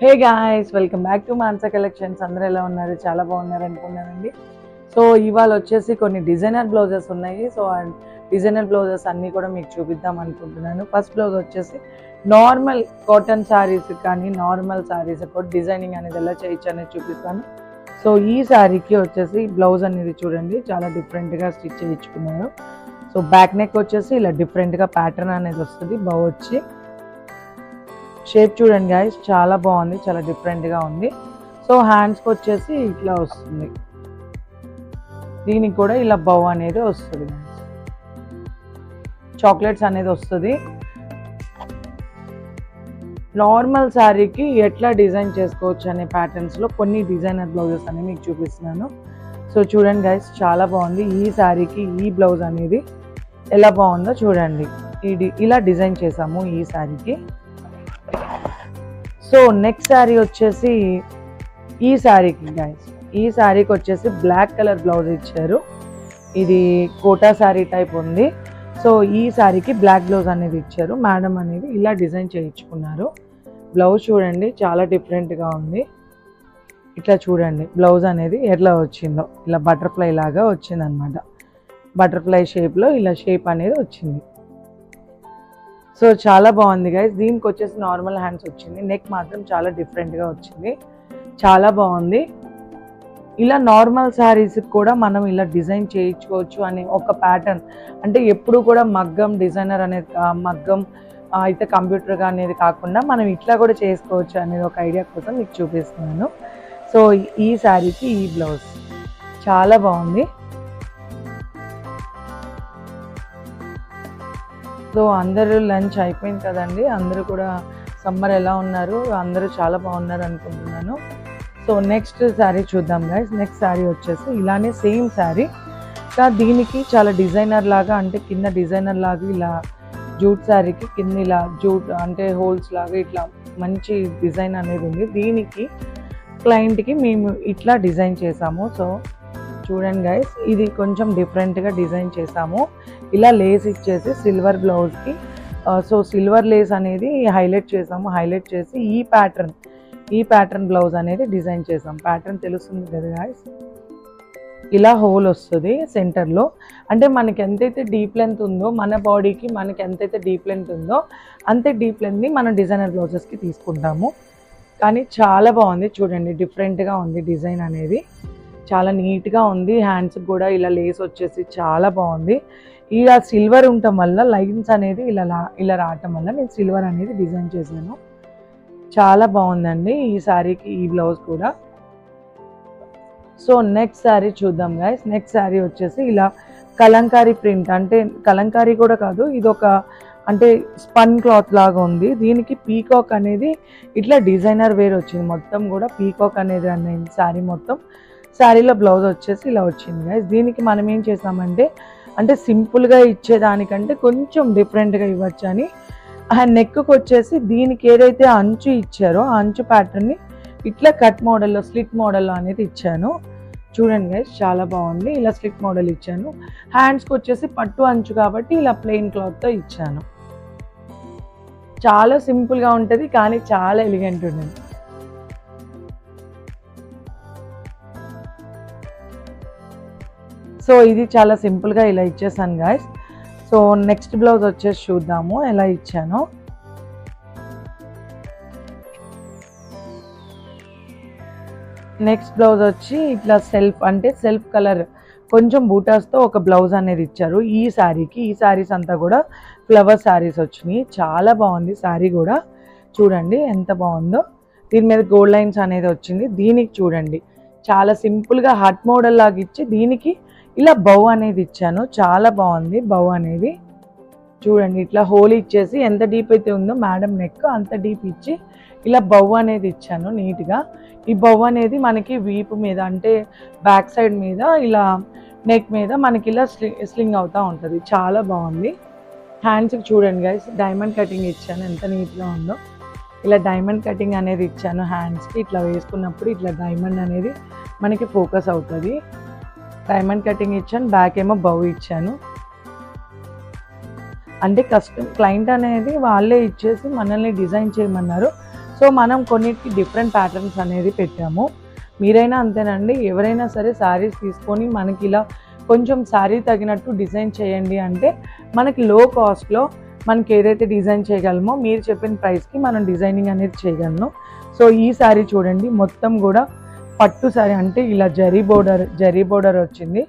Hey guys, welcome back to Mansa collections. అందరూ ఎలా ఉన్నారు? చాలా బాగున్నారు అనుకున్నానండి. సో ఇవాళ వచ్చేసి కొన్ని డిజైనర్ బ్లౌజెస్ ఉన్నాయి. సో డిజైనర్ బ్లౌజెస్ అన్నీ కూడా మీకు చూపిద్దాం అనుకుంటున్నాను. ఫస్ట్ బ్లౌజ్ వచ్చేసి నార్మల్ కాటన్ శారీస్ కానీ నార్మల్ శారీస్ కూడా డిజైనింగ్ అనేది ఎలా చేయొచ్చు అనేది చూపిస్తాను. సో ఈ శారీకి వచ్చేసి బ్లౌజ్ అనేది చూడండి, చాలా డిఫరెంట్గా స్టిచ్ చేయించుకున్నారు. సో బ్యాక్ నెక్ వచ్చేసి ఇలా డిఫరెంట్గా ప్యాటర్న్ అనేది వస్తుంది. బౌ వచ్చి షేప్ చూడండి గైస్, చాలా బాగుంది, చాలా డిఫరెంట్గా ఉంది. సో హ్యాండ్స్కి వచ్చేసి ఇట్లా వస్తుంది, దీనికి కూడా ఇలా బౌ అనేది వస్తుంది. చాక్లెట్స్ అనేది వస్తుంది. నార్మల్ శారీకి ఎట్లా డిజైన్ చేసుకోవచ్చు అనే ప్యాటర్న్స్లో కొన్ని డిజైనర్ బ్లౌజెస్ అనేవి మీకు చూపిస్తున్నాను. సో చూడండి గైస్, చాలా బాగుంది. ఈ శారీకి ఈ బ్లౌజ్ అనేది ఎలా బాగుందో చూడండి. ఇలా డిజైన్ చేసాము ఈ శారీకి. సో నెక్స్ట్ శారీ వచ్చేసి ఈ శారీకి గైస్, ఈ శారీకి వచ్చేసి బ్లాక్ కలర్ బ్లౌజ్ ఇచ్చారు. ఇది కోటా శారీ టైప్ ఉంది. సో ఈ శారీకి బ్లాక్ బ్లౌజ్ అనేది ఇచ్చారు. మేడం అనేది ఇలా డిజైన్ చేయించుకున్నారు. బ్లౌజ్ చూడండి, చాలా డిఫరెంట్గా ఉంది. ఇట్లా చూడండి బ్లౌజ్ అనేది ఎట్లా వచ్చిందో, ఇలా బటర్ఫ్లై లాగా వచ్చిందనమాట. బటర్ఫ్లై షేప్లో ఇలా షేప్ అనేది వచ్చింది. సో చాలా బాగుంది గైస్. దీనికి వచ్చేసి నార్మల్ హ్యాండ్స్ వచ్చింది. నెక్ మాత్రం చాలా డిఫరెంట్గా వచ్చింది, చాలా బాగుంది. ఇలా నార్మల్ శారీస్కి కూడా మనం ఇలా డిజైన్ చేయించుకోవచ్చు అనే ఒక ప్యాటర్న్. అంటే ఎప్పుడు కూడా మగ్గం డిజైనర్ అనేది మగ్గం అయితే కంప్యూటర్గా అనేది కాకుండా మనం ఇట్లా కూడా చేసుకోవచ్చు అనేది ఒక ఐడియా కోసం మీకు చూపిస్తున్నాను. సో ఈ శారీకి ఈ బ్లౌజ్ చాలా బాగుంది. సో అందరూ లంచ్ అయిపోయింది కదండి, అందరూ కూడా సమ్మర్ ఎలా ఉన్నారు? అందరూ చాలా బాగున్నారు అనుకుంటున్నాను. సో నెక్స్ట్ శారీ చూద్దాం గైస్. నెక్స్ట్ శారీ వచ్చేసి ఇలానే సేమ్ శారీ, దీనికి చాలా డిజైనర్ లాగా, అంటే కింద డిజైనర్ లాగా ఇలా జూట్ శారీకి కింద ఇలా జూట్ అంటే హోల్స్ లాగా ఇట్లా మంచి డిజైన్ అనేది ఉంది. దీనికి క్లయింట్కి మేము ఇట్లా డిజైన్ చేసాము. సో చూడండి గైస్, ఇది కొంచెం డిఫరెంట్గా డిజైన్ చేసాము. ఇలా లేస్ ఇచ్చేసి సిల్వర్ బ్లౌజ్కి సో సిల్వర్ లేస్ అనేది హైలైట్ చేసాము. హైలైట్ చేసి ఈ ప్యాటర్న్ బ్లౌజ్ అనేది డిజైన్ చేసాం. ప్యాటర్న్ తెలుస్తుంది కదా గైస్, ఇలా హోల్ వస్తుంది సెంటర్లో. అంటే మనకి ఎంతైతే డీప్ లెంత్ ఉందో, మన బాడీకి మనకి ఎంతైతే డీప్ లెంత్ ఉందో అంతే డీప్ లెంత్ని మనం డిజైనర్ బ్లౌజెస్కి తీసుకుంటాము. కానీ చాలా బాగుంది చూడండి, డిఫరెంట్గా ఉంది డిజైన్ అనేది, చాలా నీట్గా ఉంది. హ్యాండ్స్కి కూడా ఇలా లేస్ వచ్చేసి చాలా బాగుంది. ఇలా సిల్వర్ ఉండటం వల్ల లైన్స్ అనేది ఇలా రావటం వల్ల నేను సిల్వర్ అనేది డిజైన్ చేశాను. చాలా బాగుందండి ఈ శారీకి ఈ బ్లౌజ్ కూడా. సో నెక్స్ట్ శారీ చూద్దాం గైస్. నెక్స్ట్ శారీ వచ్చేసి ఇలా కలంకారీ ప్రింట్, అంటే కలంకారీ కూడా కాదు, ఇది ఒక అంటే స్పన్ క్లాత్ లాగా ఉంది. దీనికి పీకాక్ అనేది ఇట్లా డిజైనర్ వేర్ వచ్చింది. మొత్తం కూడా పీకాక్ అనేది అన్నది శారీ మొత్తం. శారీలో బ్లౌజ్ వచ్చేసి ఇలా వచ్చింది గైస్. దీనికి మనం ఏం చేసామంటే, అంటే సింపుల్గా ఇచ్చేదానికంటే కొంచెం డిఫరెంట్గా ఇవ్వచ్చు అని ఆ నెక్కి వచ్చేసి దీనికి ఏదైతే అంచు ఇచ్చారో ఆ అంచు ప్యాటర్న్ని ఇట్లా కట్ మోడల్లో స్లిట్ మోడల్లో అనేది ఇచ్చాను. చూడండి గైస్, చాలా బాగుంది. ఇలా స్లిట్ మోడల్ ఇచ్చాను. హ్యాండ్స్కి వచ్చేసి పట్టు అంచు కాబట్టి ఇలా ప్లెయిన్ క్లాత్తో ఇచ్చాను. చాలా సింపుల్గా ఉంటుంది కానీ చాలా ఎలిగెంట్ ఉంటుంది. సో ఇది చాలా సింపుల్గా ఇలా ఇచ్చేసాను గాయస్. సో నెక్స్ట్ బ్లౌజ్ వచ్చేసి చూద్దాము ఎలా ఇచ్చానో. నెక్స్ట్ బ్లౌజ్ వచ్చి ఇట్లా సెల్ఫ్ కలర్ కొంచెం బూటాస్తో ఒక బ్లౌజ్ అనేది ఇచ్చారు ఈ శారీకి. ఈ శారీస్ అంతా కూడా ఫ్లవర్ శారీస్ వచ్చినాయి. చాలా బాగుంది శారీ కూడా, చూడండి ఎంత బాగుందో. దీని మీద గోల్డ్ లైన్స్ అనేది వచ్చింది. దీనికి చూడండి చాలా సింపుల్గా హట్ మోడల్ లాగా ఇచ్చి దీనికి ఇలా బౌ అనేది ఇచ్చాను. చాలా బాగుంది బౌ అనేది. చూడండి ఇట్లా హోల్ ఇచ్చేసి ఎంత డీప్ అయితే ఉందో మేడం నెక్ అంత డీప్ ఇచ్చి ఇలా బౌ అనేది ఇచ్చాను నీట్గా. ఈ బౌ అనేది మనకి వీపు మీద అంటే బ్యాక్ సైడ్ మీద ఇలా నెక్ మీద మనకి ఇలా స్లింగ్ అవుతూ ఉంటుంది. చాలా బాగుంది. హ్యాండ్స్కి చూడండి గైస్, డైమండ్ కటింగ్ ఇచ్చాను, ఎంత నీట్గా ఉందో. ఇలా డైమండ్ కటింగ్ అనేది ఇచ్చాను హ్యాండ్స్కి. ఇట్లా వేసుకున్నప్పుడు ఇట్లా డైమండ్ అనేది మనకి ఫోకస్ అవుతుంది. డైమండ్ కటింగ్ ఇచ్చాను, బ్యాక్ ఏమో బౌ ఇచ్చాను. అంటే క్లయింట్ అనేది వాళ్ళే ఇచ్చేసి మనల్ని డిజైన్ చేయమన్నారు. సో మనం కొన్నిటికి డిఫరెంట్ ప్యాటర్న్స్ అనేది పెట్టాము. మీరైనా అంతేనండి, ఎవరైనా సరే శారీస్ తీసుకొని మనకి ఇలా కొంచెం శారీ తగినట్టు డిజైన్ చేయండి అంటే మనకి లో కాస్ట్లో మనకి ఏదైతే డిజైన్ చేయగలమో మీరు చెప్పిన ప్రైస్కి మనం డిజైనింగ్ అనేది చేయగలను. సో ఈ శారీ చూడండి, మొత్తం కూడా పట్టు శారీ, అంటే ఇలా జరీ బోర్డర్ వచ్చింది,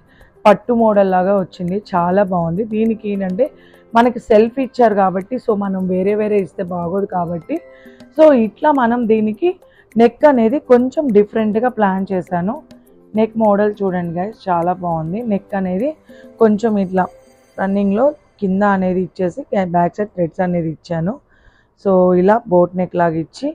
పట్టు మోడల్ లాగా వచ్చింది, చాలా బాగుంది. దీనికి ఏంటంటే మనకి సెల్ఫ్ ఇచ్చారు కాబట్టి, సో మనం వేరే ఇస్తే బాగోదు కాబట్టి, సో ఇట్లా మనం దీనికి నెక్ అనేది కొంచెం డిఫరెంట్గా ప్లాన్ చేశాను. నెక్ మోడల్ చూడండి గైస్, చాలా బాగుంది. నెక్ అనేది కొంచెం ఇట్లా రన్నింగ్లో కింద అనేది ఇచ్చేసి బ్యాక్ సైడ్ థ్రెడ్స్ అనేది ఇచ్చాను. సో ఇలా బోట్ నెక్ లాగా ఇచ్చి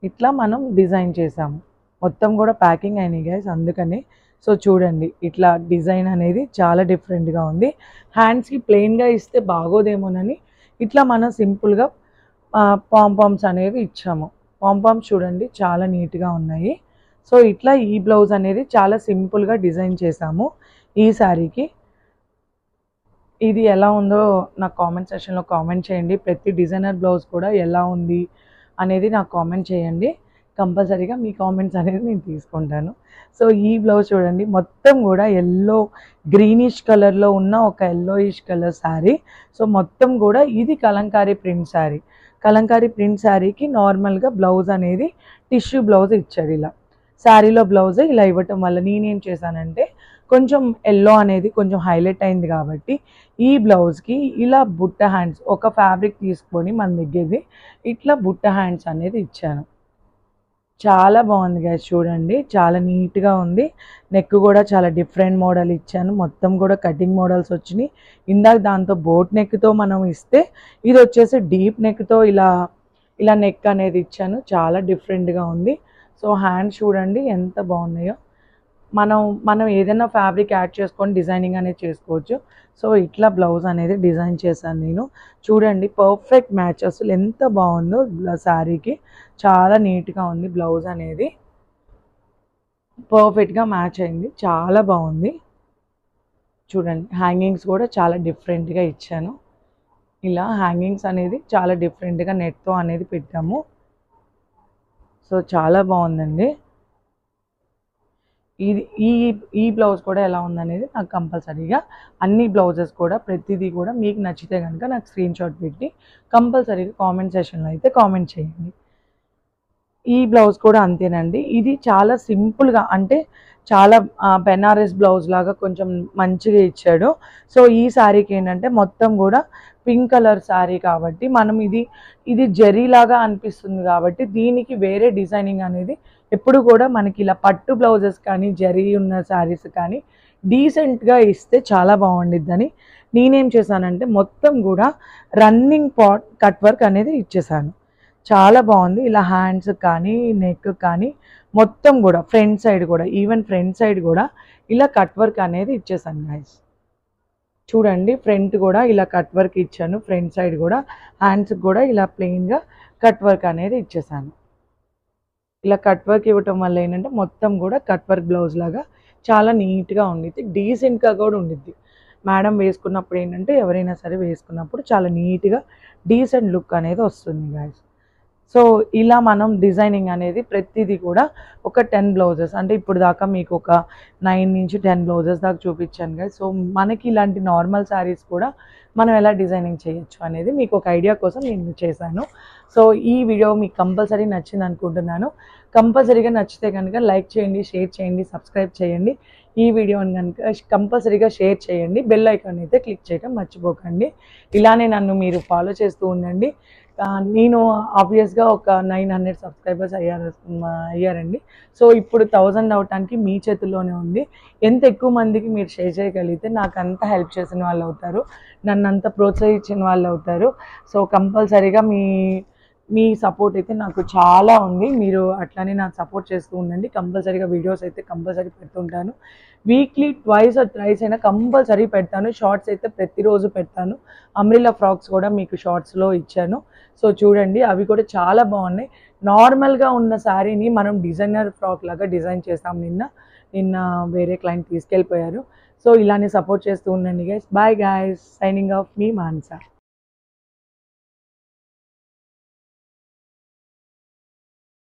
ఇట్లా మనం డిజైన్ చేసాము. మొత్తం కూడా ప్యాకింగ్ అయినాయి గైస్, అందుకని. సో చూడండి, ఇట్లా డిజైన్ అనేది చాలా డిఫరెంట్గా ఉంది. హ్యాండ్స్కి ప్లెయిన్గా ఇస్తే బాగోదేమోనని ఇట్లా మనం సింపుల్గా పాంపామ్స్ అనేవి ఇచ్చాము. పాంపామ్స్ చూడండి చాలా నీట్గా ఉన్నాయి. సో ఇట్లా ఈ బ్లౌజ్ అనేది చాలా సింపుల్గా డిజైన్ చేసాము ఈ శారీకి. ఇది ఎలా ఉందో నాకు కామెంట్ సెక్షన్లో కామెంట్ చేయండి. ప్రతి డిజైనర్ బ్లౌజ్ కూడా ఎలా ఉంది అనేది నాకు కామెంట్ చేయండి. కంపల్సరీగా మీ కామెంట్స్ అనేది నేను తీసుకుంటాను. సో ఈ బ్లౌజ్ చూడండి, మొత్తం కూడా ఎల్లో గ్రీనిష్ కలర్లో ఉన్న ఒక ఎల్లోయిష్ కలర్ శారీ. సో మొత్తం కూడా ఇది కలంకారీ ప్రింట్ శారీ. కలంకారీ ప్రింట్ శారీకి నార్మల్గా బ్లౌజ్ అనేది టిష్యూ బ్లౌజ్ ఇచ్చాడు. ఇలా శారీలో బ్లౌజ్ ఇలా ఇవ్వటం వల్ల నేనేం చేశానంటే కొంచెం ఎల్లో అనేది కొంచెం హైలైట్ అయింది కాబట్టి ఈ బ్లౌజ్కి ఇలా బుట్ట హ్యాండ్స్, ఒక ఫ్యాబ్రిక్ తీసుకొని మన దగ్గరది ఇట్లా బుట్ట హ్యాండ్స్ అనేది ఇచ్చాను. చాలా బాగుంది గైస్, చూడండి చాలా నీట్గా ఉంది. నెక్ కూడా చాలా డిఫరెంట్ మోడల్ ఇచ్చాను. మొత్తం కూడా కటింగ్ మోడల్స్ వచ్చినాయి. ఇందాక దాంతో బోట్ నెక్తో మనం ఇస్తే ఇది వచ్చేసి డీప్ నెక్తో ఇలా నెక్ అనేది ఇచ్చాను. చాలా డిఫరెంట్గా ఉంది. సో హ్యాండ్స్ చూడండి ఎంత బాగున్నాయో. మనం ఏదైనా ఫ్యాబ్రిక్ యాడ్ చేసుకొని డిజైనింగ్ అనేది చేసుకోవచ్చు. సో ఇట్లా బ్లౌజ్ అనేది డిజైన్ చేశాను నేను. చూడండి పర్ఫెక్ట్ మ్యాచ్, అసలు ఎంత బాగుందో శారీకి. చాలా నీట్గా ఉంది బ్లౌజ్ అనేది, పర్ఫెక్ట్గా మ్యాచ్ అయింది, చాలా బాగుంది. చూడండి హ్యాంగింగ్స్ కూడా చాలా డిఫరెంట్గా ఇచ్చాను. ఇలా హ్యాంగింగ్స్ అనేది చాలా డిఫరెంట్గా నెట్తో అనేది పెట్టాము. సో చాలా బాగుందండి. ఇది ఈ బ్లౌజ్ కూడా ఎలా ఉందనేది నాకు కంపల్సరీగా అన్ని బ్లౌజెస్ కూడా ప్రతిదీ కూడా మీకు నచ్చితే కనుక నాకు స్క్రీన్ షాట్ పెట్టి కంపల్సరీగా కామెంట్ సెషన్లో అయితే కామెంట్ చేయండి. ఈ బ్లౌజ్ కూడా అంతేనండి. ఇది చాలా సింపుల్గా, అంటే చాలా బెనారస్ బ్లౌజ్ లాగా కొంచెం మంచిగా ఇచ్చాడు. సో ఈ శారీకి ఏంటంటే మొత్తం కూడా పింక్ కలర్ శారీ కాబట్టి మనం ఇది జరీలాగా అనిపిస్తుంది కాబట్టి దీనికి వేరే డిజైనింగ్ అనేది ఎప్పుడు కూడా మనకి ఇలా పట్టు బ్లౌజెస్ కానీ జరీ ఉన్న శారీస్ కానీ డీసెంట్గా ఇస్తే చాలా బాగుండిద్దని నేనేం చేశానంటే మొత్తం కూడా రన్నింగ్ కట్ వర్క్ అనేది ఇచ్చేసాను. చాలా బాగుంది. ఇలా హ్యాండ్స్ కానీ నెక్ కానీ మొత్తం కూడా ఫ్రంట్ సైడ్ కూడా, ఈవెన్ ఫ్రంట్ సైడ్ కూడా ఇలా కట్ వర్క్ అనేది ఇచ్చేసాను గైస్. చూడండి ఫ్రంట్ కూడా ఇలా కట్ వర్క్ ఇచ్చాను, ఫ్రంట్ సైడ్ కూడా, హ్యాండ్స్కి కూడా ఇలా ప్లెయిన్గా కట్ వర్క్ అనేది ఇచ్చేసాను. ఇలా కట్ వర్క్ ఇవ్వటం వల్ల ఏంటంటే మొత్తం కూడా కట్ వర్క్ బ్లౌజ్ లాగా చాలా నీట్గా ఉండిద్ది, డీసెంట్గా కూడా ఉండిద్ది. మేడం వేసుకున్నప్పుడు ఏంటంటే ఎవరైనా సరే వేసుకున్నప్పుడు చాలా నీట్గా డీసెంట్ లుక్ అనేది వస్తుంది గైస్. సో ఇలా మనం డిజైనింగ్ అనేది ప్రతిదీ కూడా ఒక 10 బ్లౌజెస్, అంటే ఇప్పుడు దాకా మీకు ఒక 9 నుంచి 10 బ్లౌజెస్ దాకా చూపించాను కదా. సో మనకి ఇలాంటి నార్మల్ శారీస్ కూడా మనం ఎలా డిజైనింగ్ చేయొచ్చు అనేది మీకు ఒక ఐడియా కోసం నేను చేశాను. సో ఈ వీడియో మీకు కంపల్సరీ నచ్చింది అనుకుంటున్నాను. కంపల్సరీగా నచ్చితే కనుక లైక్ చేయండి, షేర్ చేయండి, సబ్స్క్రైబ్ చేయండి. ఈ వీడియోని కనుక కంపల్సరీగా షేర్ చేయండి, బెల్ ఐకాన్ అయితే క్లిక్ చేయడం మర్చిపోకండి. ఇలానే నన్ను మీరు ఫాలో చేస్తూ ఉండండి. నేను ఆబ్వియస్గా ఒక 900 సబ్స్క్రైబర్స్ అయ్యారండి. సో ఇప్పుడు 1000 అవటానికి మీ చేతుల్లోనే ఉంది. ఎంత ఎక్కువ మందికి మీరు షేర్ చేయగలిగితే నాకు అంత హెల్ప్ చేసిన వాళ్ళు అవుతారు, నన్ను అంత ప్రోత్సహించిన వాళ్ళు అవుతారు. సో కంపల్సరీగా మీ సపోర్ట్ అయితే నాకు చాలా ఉంది. మీరు అట్లానే నాకు సపోర్ట్ చేస్తూ ఉండండి. కంపల్సరీగా వీడియోస్ అయితే కంపల్సరీ పెడుతుంటాను. వీక్లీ 2 or 3 అయినా కంపల్సరీ పెడతాను. షార్ట్స్ అయితే ప్రతిరోజు పెడతాను. అంబ్రెల్లా ఫ్రాక్స్ కూడా మీకు షార్ట్స్లో ఇచ్చాను. సో చూడండి అవి కూడా చాలా బాగున్నాయి. నార్మల్గా ఉన్న శారీని మనం డిజైనర్ ఫ్రాక్ లాగా డిజైన్ చేస్తాం. నిన్న వేరే క్లయింట్ తీసుకెళ్ళిపోయారు. సో ఇలానే సపోర్ట్ చేస్తూ ఉండండి guys. Bye guys, signing off మీ మాన్సా.